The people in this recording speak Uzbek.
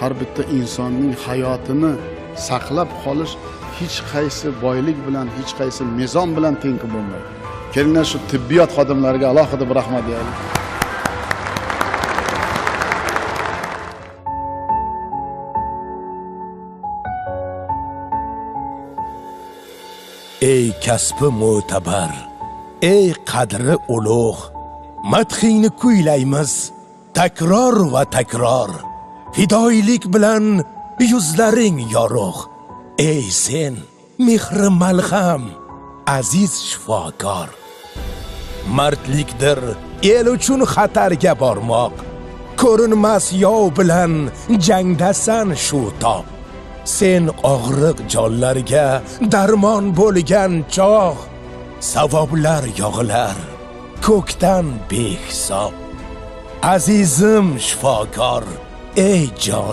har bitta insonning hayotini saqlab qolish hech qaysi boylik bilan, hech qaysi mezon bilan teng bo'lmaydi. Kelinglar shu tibbiyot xodimlariga alohida bir rahmat deyaylik. Ey kasbi mo'tabar, ey qadri ulug', madhingni kuylaymiz takror va takror. Fidoyilik bilan yuzlaring yorug'. Ey sen mehri malham, aziz shifokor. Mardlikdir el uchun xatarga bormoq. Ko'rinmas yov bilan jangdasan shu tob. Sen og'riq jonlarga darmon bo'lgan chog'. Savoblar yog'ilar ko'kdan behisob. Azizim shifokor, ey jon